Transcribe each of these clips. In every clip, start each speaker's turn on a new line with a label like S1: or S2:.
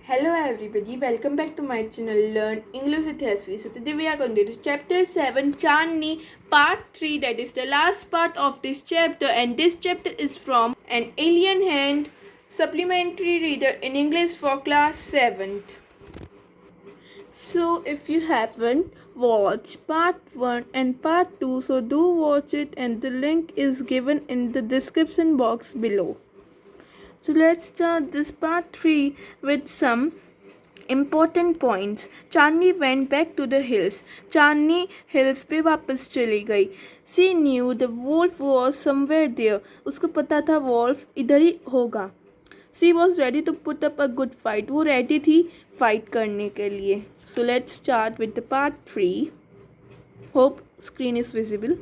S1: Hello everybody, welcome back to my channel Learn English with Hasvi. So today we are going to do chapter 7 Chandni part 3, that is the last part of this chapter, and this chapter is from An Alien Hand supplementary reader in English for class 7th. So if you haven't watched part 1 and part 2, so do watch it, and the link is given in the description box below. So let's start this part 3 with some important points. Chandni went back to the hills. Chandni hills पे वापस चली गई. She knew the wolf was somewhere there. उसको पता था wolf इधर ही होगा. She was ready to put up a good fight. वो ready थी fight करने के लिए. So let's start with the part 3. Hope screen is visible.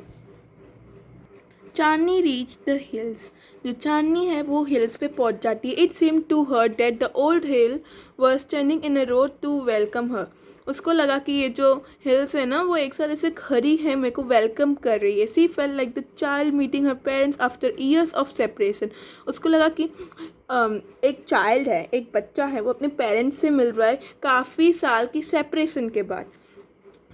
S1: Chandni reach the hills. जो चांदनी है वो हिल्स पे पहुंच जाती है. It seem to her that the old hill were standing in a road to welcome her. उसको लगा कि ये जो हिल्स है ना वो एक साथ ऐसे खड़ी है, मेरे को वेलकम कर रही है. She felt like the child meeting her parents after years of separation. उसको लगा कि एक चाइल्ड है, एक बच्चा है, वो अपने पेरेंट्स से मिल रहा है काफ़ी साल की सेपरेशन के बाद.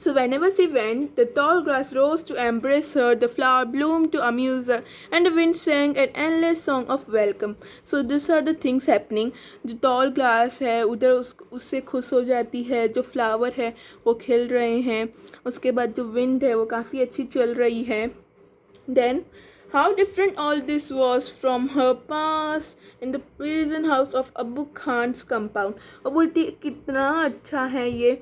S1: So whenever she went, the tall grass rose to embrace her, the flower bloomed to amuse her, and the wind sang an endless song of welcome. So these are the things happening. जो tall grass है उधर उससे खुश हो जाती है, जो flower है वो खिल रहे हैं, उसके बाद जो wind है वो काफ़ी अच्छी चल रही है. Then how different all this was from her past in the prison house of Abu Khan's compound. वो बोलती है कितना अच्छा है ये,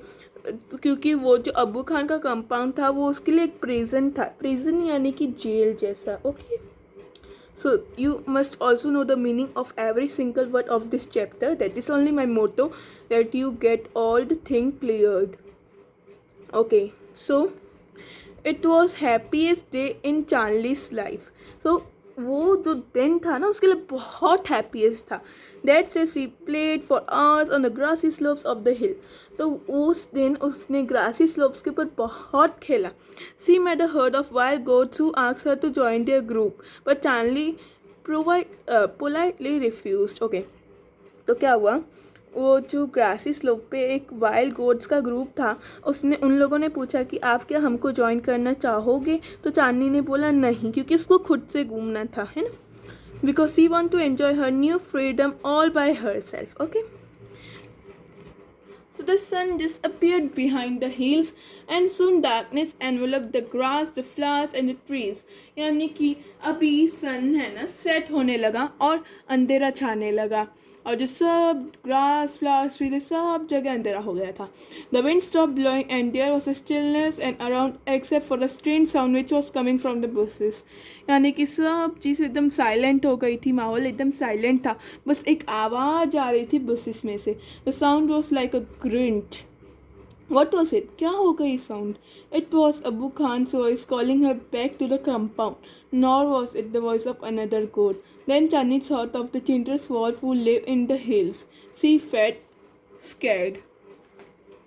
S1: क्योंकि वो जो अबू खान का कंपाउंड था वो उसके लिए एक प्रिजन था. प्रिजन यानी कि जेल जैसा. Okay, so you must also know the meaning of every single word of this chapter. That is only my motto, that you get all the thing cleared. Okay, so it was happiest day in Chandni's life. So वो जो दिन था ना उसके लिए बहुत happiest था. That say she played for hours on the grassy slopes of the hill. तो उस दिन उसने ग्रासी स्लोप्स के ऊपर बहुत खेला. She made a herd of wild goats who asked her to join their group, but Chandni politely refused. Okay, तो क्या हुआ, वो जो ग्रासी स्लोप पे एक वाइल्ड गोट्स का ग्रुप था, उसने उन लोगों ने पूछा कि आप क्या हमको ज्वाइन करना चाहोगे. तो चांदनी ने बोला नहीं, क्योंकि उसको खुद से घूमना था, है ना, because she want to enjoy her new freedom all by herself. Okay, so the sun disappeared behind the hills and soon darkness enveloped the grass, the flowers and the trees. यानी कि अभी सन है ना set होने लगा और अंधेरा छाने लगा, और जो सब ग्रास, फ्लावर्स, ट्रीज, सब जगह अंधेरा हो गया था. The wind stopped blowing and there was a stillness and around except for a strange sound which was coming from the bushes. यानी कि सब चीज़ एकदम साइलेंट हो गई थी, माहौल एकदम साइलेंट था, बस एक आवाज़ आ रही थी बुशेस में से. The sound was like a grunt. What was it? क्या हो गई sound? It was Abu Khan's voice calling her back to the compound. Nor was it the voice of another goat. Then Chani thought of the Chindra's wolf who lived in the hills. She felt scared.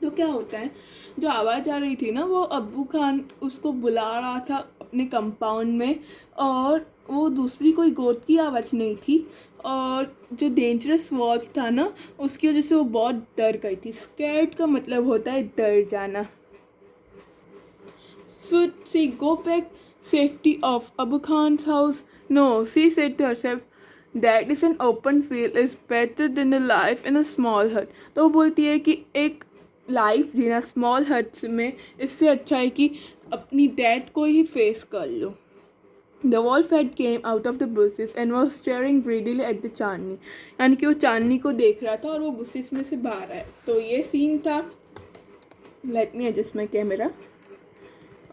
S1: तो क्या होता है, जो आवाज़ आ रही थी ना वो अब्बू खान उसको बुला रहा था अपने कंपाउंड में, और वो दूसरी कोई गोट की आवाज़ नहीं थी, और जो डेंजरस वॉल्फ था ना उसकी वजह से वो बहुत डर गई थी. स्कैर्ड का मतलब होता है डर जाना. Should she go back safety of Abu Khan's house? No, she said to herself, that is an open field is better than a life in a small hut. तो वो बोलती है कि एक लाइफ जीना स्मॉल हट्स में इससे अच्छा है कि अपनी डेथ को ही फेस कर लो. The wolf had came out of the bushes and was staring greedily at the चांदनी. यानी कि वो चांदनी को देख रहा था और वो बुशेस में से बाहर आया. तो ये सीन था. Let me adjust my camera.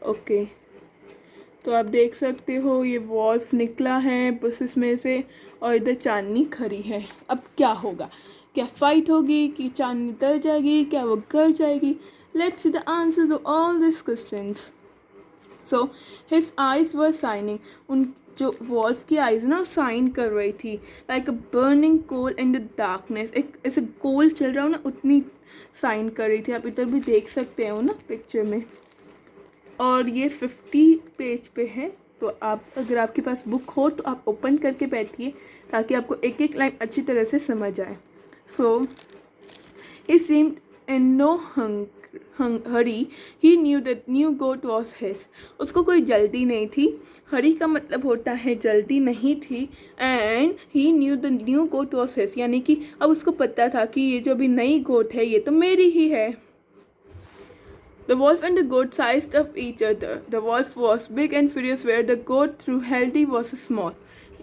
S1: Okay, तो आप देख सकते हो ये वॉल्फ निकला है बुशेस में से और इधर चांदनी खड़ी है. अब क्या होगा, क्या फाइट होगी कि चांदनी डर जाएगी, क्या वो घर जाएगी? Let's see the answer to all this questions. So his eyes were shining. उन जो वॉल्फ की आइज ना साइन कर रही थी like a burning coal in the darkness. एक ऐसे कोल चल रहा हो ना उतनी साइन कर रही थी. आप इधर भी देख सकते हो ना पिक्चर में. और ये 50 पेज पे है, तो आप अगर आपके पास बुक हो तो आप ओपन करके बैठिए ताकि आपको एक एक लाइन अच्छी तरह से समझ आए. सो He seemed in no hurry. He knew that new goat was his. उसको कोई जल्दी नहीं थी. हरी का मतलब होता है जल्दी नहीं थी. And he knew the new goat was his, यानी कि अब उसको पता था कि ये जो अभी नई गोट है ये तो मेरी ही है. The wolf and the goat sized up each other. The wolf was big and furious, where the goat, through healthy, was small.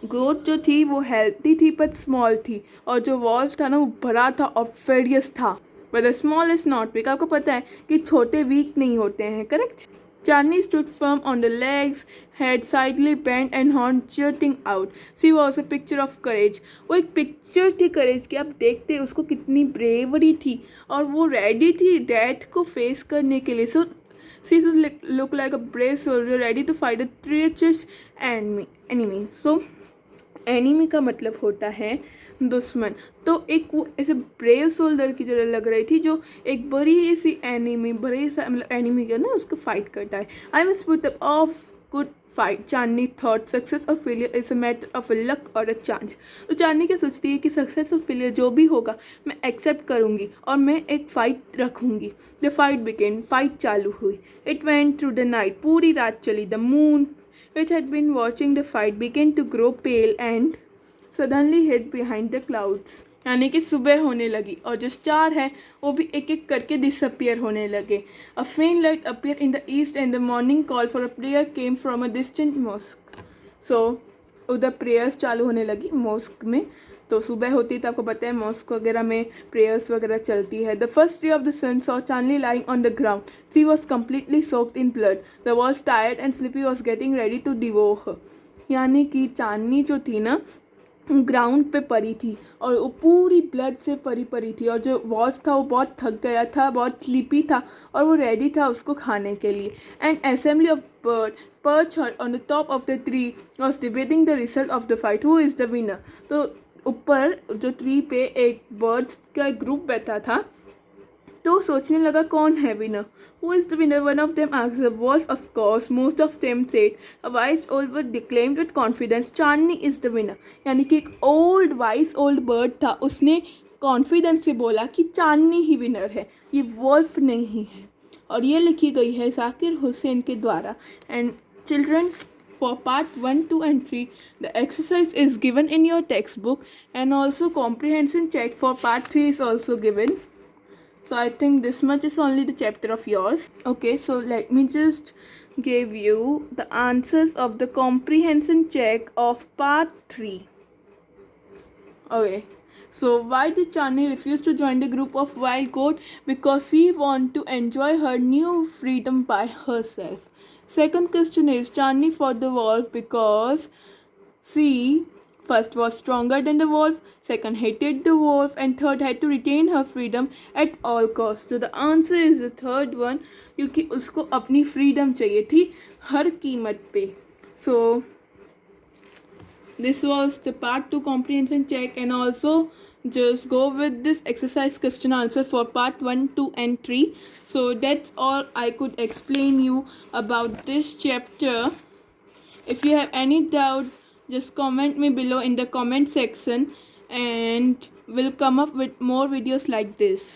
S1: गोट जो थी वो हेल्थी थी बट स्मॉल थी, और जो वॉल्फ था ना वो बड़ा था और फेरियस था. But the small is not weak. आपको पता है कि छोटे वीक नहीं होते हैं, correct. Chandni stood firm on the legs, head slightly bent and horn jutting out. She was a picture of courage. वो एक पिक्चर थी करेज की. आप देखते उसको कितनी ब्रेवरी थी और वो रेडी थी डेथ को फेस करने के लिए. सो she should look like a brave soldier ready to fight a treacherous enemy. So enemy का मतलब होता है दुश्मन. तो एक वो ऐसे ब्रेव सोल्जर की तरह लग रही थी जो एक बड़ी सी एनिमी, बड़ी सा मतलब एनिमी का ना उसको फाइट करता है. I must put up of good fight. Chandni thought success और failure is a matter of luck और अ चांस. तो चांदनी क्या सोचती है कि सक्सेस और फेलियर जो भी होगा मैं एक्सेप्ट करूँगी और मैं एक फ़ाइट रखूँगी. The fight begin. फाइट चालू हुई. It went through the night. पूरी रात चली. The moon which had been watching the fight began to grow pale and suddenly hid behind the clouds. यानी कि सुबह होने लगी और जो स्टार है वो भी एक एक करके डिसअपियर होने लगे. A faint light appeared in the east and the morning call for a prayer came from a distant mosque. So उधर प्रेयर्स चालू होने लगी मॉस्क में. तो सुबह होती तो आपको पता है मॉस्क वगैरह में प्रेयर्स वगैरह चलती है. The first ray of the sun saw Chandni lying on the ground. She was completely soaked in blood. The wolf tired and sleepy was getting ready to devour her. यानी कि चांदनी जो थी ना ग्राउंड पे पड़ी थी और वो पूरी ब्लड से परी थी. और जो वॉल्फ था वो बहुत थक गया था, बहुत स्लीपी था और वो रेडी था उसको खाने के लिए. And assembly of bird perched on the top of the tree was debating the result of the fight. Who is the winner? तो ऊपर जो ट्री पे एक बर्ड्स का ग्रुप बैठा था तो सोचने लगा कौन है winner. Who is the winner? One of them asked the wolf. Of course, most of them said. A wise old bird declaimed with confidence, Chandni is the winner. यानी कि एक ओल्ड वाइज ओल्ड बर्ड था, उसने confidence से बोला कि चांदनी ही winner है, ये वॉल्फ नहीं है. और ये लिखी गई है जाकिर हुसैन के द्वारा. And children, for part 1, 2 and 3 the exercise is given in your textbook, and also comprehension check for part 3 is also given. So I think this much is only the chapter of yours. Okay, so let me just give you the answers of the comprehension check of part 3. Okay, so why did Chandni refuse to join the group of wild goat? Because she wanted to enjoy her new freedom by herself. Second question is Chandni fought the wolf because she first was stronger than the wolf, second hated the wolf, and third had to retain her freedom at all costs. So the answer is the third one, क्योंकि उसको अपनी freedom चाहिए थी हर कीमत पे. So this was the part 2 comprehension check, and also just go with this exercise question answer for part 1, 2 and 3. So that's all I could explain you about this chapter. If you have any doubt, just comment me below in the comment section, and we'll come up with more videos like this.